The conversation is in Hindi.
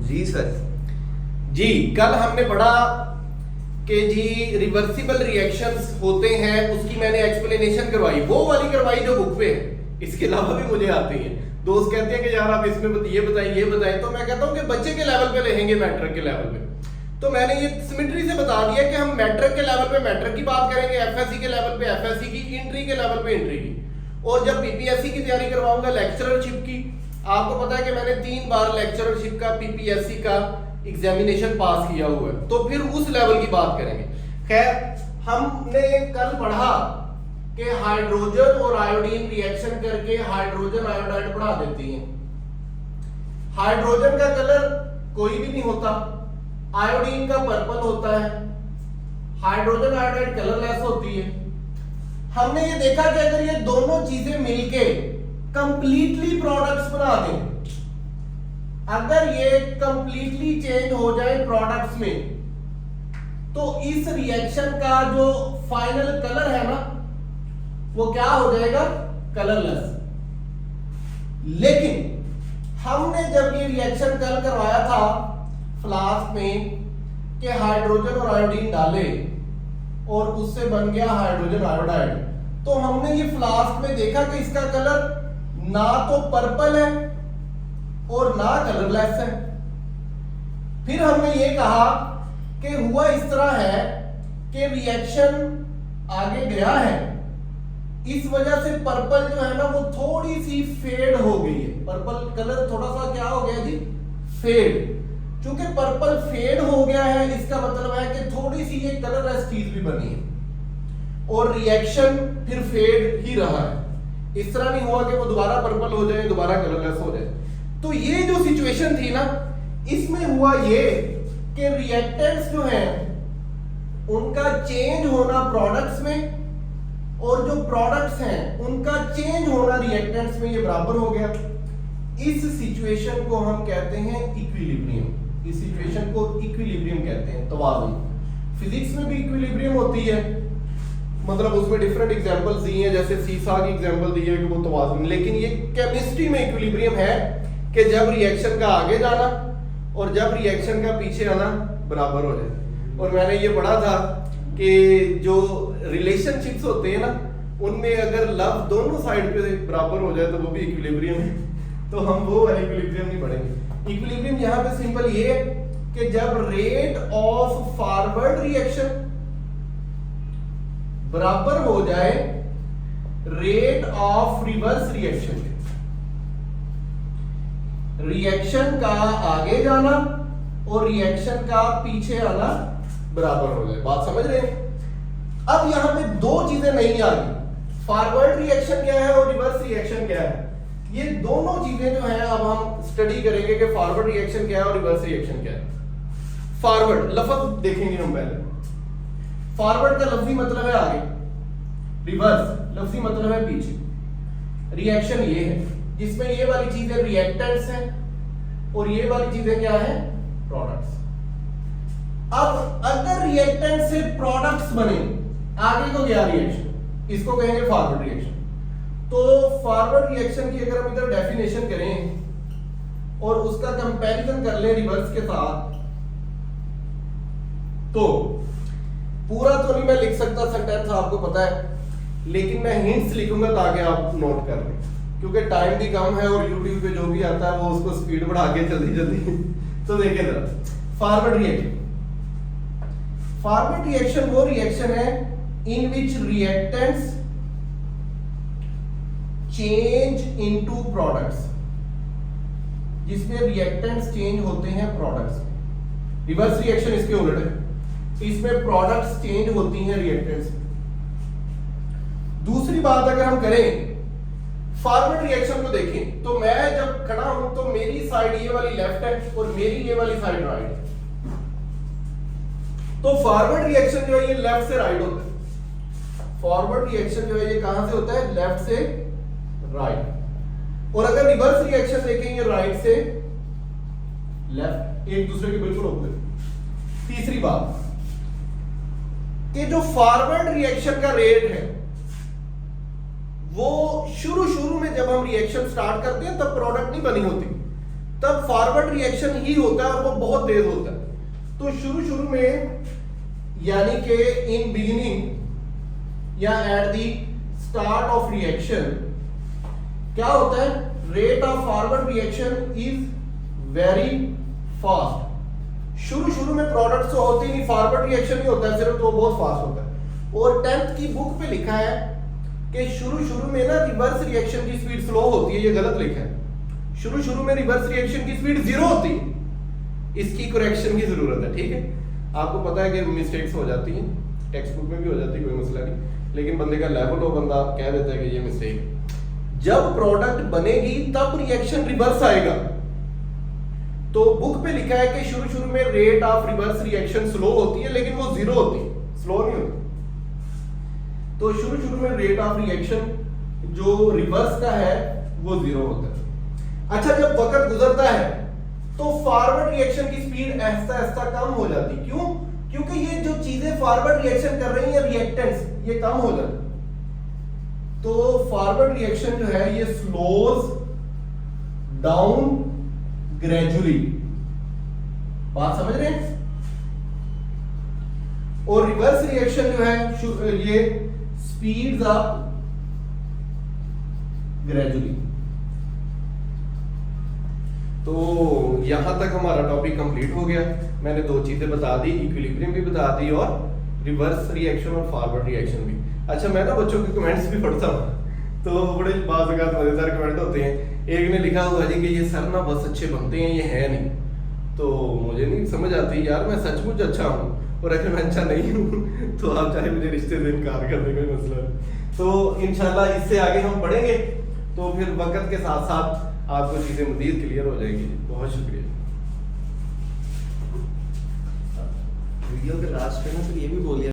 जी सर। जी कल हमने पढ़ा कि जी रिवर्सिबल रिएक्शंस होते हैं, उसकी मैंने एक्सप्लेनेशन करवाई, वो वाली करवाई जो बुक पे है। इसके अलावा भी मुझे आती है। दोस्त कहते हैं कि यार आप इसमें ये बताएं, तो मैं कहता हूं कि बच्चे के लेवल पे रहेंगे, मैट्रिक के लेवल पे। तो मैंने ये सिमेट्री से बता दिया कि हम मैट्रिक के लेवल पे मैट्रिक की बात करेंगे, एफएससी के लेवल पे एफएससी की, इंट्री के लेवल पे इंट्री की। और जब पीपीएससी की तैयारी करवाऊंगा लेक्चररशिप की, आपको पता है कि मैंने 3 बार लेक्चररशिप का पीपीएससी का एग्जामिनेशन पास किया हुआ है, तो फिर उस लेवल की बात करेंगे। खैर, हमने कल पढ़ा कि हाइड्रोजन और आयोडीन रिएक्शन करके हाइड्रोजन आयोडाइड बना देती हैं। हाइड्रोजन का कलर कोई भी नहीं होता, आयोडीन का पर्पल होता है, हाइड्रोजन आयोडाइड कलरलेस होती है। हमने ये देखा कि अगर ये दोनों चीजें मिलके कंप्लीटली प्रोडक्ट्स बना दें, अगर ये कंप्लीटली चेंज हो जाए प्रोडक्ट्स में, तो इस रिएक्शन का जो फाइनल कलर है ना, वो क्या हो जाएगा? कलरलेस। लेकिन हमने जब ये रिएक्शन कल करवाया था फ्लास्क में कि हाइड्रोजन और आयोडीन डाले और उससे बन गया हाइड्रोजन आयोडाइड, तो हमने ये फ्लास्क में देखा कि इसका कलर ना तो पर्पल है और ना कलरलेस है। फिर हमने ये कहा कि हुआ इस तरह है कि रिएक्शन आगे गया है, इस वजह से पर्पल जो है ना वो थोड़ी सी फेड हो गई है। पर्पल कलर थोड़ा सा क्या हो गया जी? फेड। चूंकि पर्पल फेड हो गया है, इसका मतलब है कि थोड़ी सी ये कलरलेस चीज भी बनी है और रिएक्शन फिर फेड ही रहा है। इस तरह नहीं हुआ कि वो दोबारा पर्पल हो जाए, दोबारा कलरलेस हो जाए। तो ये जो सिचुएशन थी ना, इसमें हुआ ये कि रिएक्टेंट्स जो हैं उनका चेंज होना प्रोडक्ट्स में, और जो प्रोडक्ट्स हैं उनका चेंज होना रिएक्टेंट्स में, ये बराबर हो गया। इस सिचुएशन को हम कहते हैं इक्विलिब्रियम। इस सिचुएशन को इक्विलिब्रियम कहते हैं, तवाज़ुन। फिजिक्स में भी इक्विलिब्रियम होती है, मतलब उसमें डिफरेंट एग्जांपल्स दी हैं, जैसे सीसा की एग्जांपल दी है कि वो तवाज़ुन। लेकिन ये केमिस्ट्री में इक्विलिब्रियम है कि जब रिएक्शन का आगे जाना और जब रिएक्शन का पीछे आना बराबर हो जाए। और मैंने ये पढ़ा था कि जो रिलेशनशिप्स होते हैं ना, उनमें अगर लव दोनों साइड पे बराबर हो जाए तो वो भी इक्विलिब्रियम है। तो हम वो वाला इक्विलिब्रियम नहीं पढ़ेंगे। इक्विलिब्रियम यहां पे सिंपल ये है कि जब रेट ऑफ फॉरवर्ड रिएक्शन बराबर हो जाए rate of reverse reaction, reaction का आगे जाना और रिएक्शन का पीछे आना बराबर हो जाए। बात समझ रहे हैं? अब यहां पे दो चीजें नहीं आ गई, फॉरवर्ड रिएक्शन क्या है और रिवर्स रिएक्शन क्या है। ये दोनों चीजें जो है अब हम स्टडी करेंगे कि फॉरवर्ड रिएक्शन क्या है और रिवर्स रिएक्शन क्या है। फॉरवर्ड लफ्ज देखेंगे हम पहले। फॉरवर्ड का लफ्जी मतलब है आगे, रिवर्स लफ्जी मतलब है पीछे। रिएक्शन ये है जिसमें ये वाली चीजें रिएक्टेंट्स हैं और ये वाली चीजें क्या है? प्रोडक्ट्स। अब अगर रिएक्टेंट से प्रोडक्ट्स बने, आगे को गया रिएक्शन, इसको कहेंगे फॉरवर्ड रिएक्शन। तो फॉरवर्ड रिएक्शन की अगर हम इधर डेफिनेशन करें और उसका कंपैरिजन कर लें रिवर्स के साथ, तो पूरा तो नहीं मैं लिख सकता सेंटेंस, आपको पता है, लेकिन मैं हिंट्स लिखूंगा ताकि आप नोट कर लें, क्योंकि टाइम भी कम है और यूट्यूब पे जो भी आता है वो उसको स्पीड बढ़ा के जल्दी जल्दी। तो देखिए जरा, फॉरवर्ड रिएक्शन। फॉरवर्ड रिएक्शन वो रिएक्शन है इन विच रिएक्टेंट्स चेंज इनटू प्रोडक्ट्स, जिसमें रिएक्टेंट्स चेंज होते हैं प्रोडक्ट्स। रिवर्स रिएक्शन इसके उलट है, इसमें प्रोडक्ट्स चेंज होती हैं रिएक्टेंट्स। दूसरी बात अगर हम करें फॉरवर्ड रिएक्शन को देखें, तो मैं जब खड़ा हूं तो मेरी साइड ये वाली लेफ्ट है और मेरी ये वाली साइड राइट है। तो फॉरवर्ड रिएक्शन जो है ये लेफ्ट से राइट होता है। फॉरवर्ड रिएक्शन जो है ये कहां से होता है? लेफ्ट से राइट। और अगर रिवर्स रिएक्शन देखेंगे राइट से लेफ्ट, एक दूसरे के बिल्कुल ऑपोजिट। तीसरी बात कि जो फॉरवर्ड रिएक्शन का रेट है वो शुरू में जब हम रिएक्शन स्टार्ट करते हैं तब प्रोडक्ट नहीं बनी होती, तब फॉरवर्ड रिएक्शन ही होता है और वो बहुत तेज होता है। तो शुरू में यानी कि इन बिगिनिंग या at the start of reaction क्या होता है, rate of forward reaction is very fast. शुरू में प्रोडक्ट तो होती नहीं, फॉरवर्ड रिएक्शन ही होता है सिर्फ, तो बहुत फास्ट होता है। और 10th की बुक पे लिखा है कि शुरू में ना रिवर्स रिएक्शन की स्पीड स्लो होती है, ये गलत लिखा है। शुरू में रिवर्स रिएक्शन की स्पीड 0 होती है, इसकी करेक्शन की जरूरत है, ठीक है। आपको पता है कि मिस्टेक्स हो जाती हैं, टेक्स्ट बुक में भी हो जाती है, कोई मसला नहीं, लेकिन बंदे का लेवल हो, बंदा कह देता है कि ये मिस्टेक है। जब प्रोडक्ट बनेगी तब रिएक्शन रिवर्स आएगा। तो बुक पे लिखा है कि शुरू में rate of reverse reaction slow होती है, लेकिन वो 0 होती है, स्लो नहीं होती। तो शुरू में रेट ऑफ रिएक्शन जो रिवर्स का है वो 0 होता है। अच्छा, जब वक्त गुजरता है तो फॉरवर्ड रिएक्शन की स्पीड ऐसा कम हो जाती। क्यों? क्योंकि ये जो चीजें फॉरवर्ड रिएक्शन कर रही हैं, रिएक्टेंट्स, ये कम हो जाती। तो फॉरवर्ड रिएक्शन जो है ये स्लोज डाउन ग्रेजुअली, बात समझ रहे हैं। और रिवर्स रिएक्शन जो है ये स्पीड्स अप ग्रेजुअली। तो यहां तक हमारा टॉपिक कंप्लीट हो गया। मैंने 2 चीजें बता दी, इक्विलिब्रियम भी बता दी और रिवर्स रिएक्शन और फॉरवर्ड रिएक्शन भी। अच्छा, मैं ना बच्चों के कमेंट्स भी पढ़ता हूँ, तो बड़े बात मजेदार कमेंट होते हैं। एक ने लिखा हुआ जी कि ये सर ना बस अच्छे बनते हैं, ये है नहीं। तो मुझे नहीं समझ आती यार, मैं सचमुच अच्छा हूँ, और अगर मैं अच्छा नहीं हूँ तो आप चाहे मुझे रिश्ते से इनकार कर दें, कोई मसला नहीं। तो इंशाल्लाह इससे आगे हम पढ़ेंगे, तो फिर वक्त के साथ साथ आपको चीजें मजीद क्लियर हो जाएगी। बहुत शुक्रिया। वीडियो के लास्ट में ना फिर ये भी बोलिए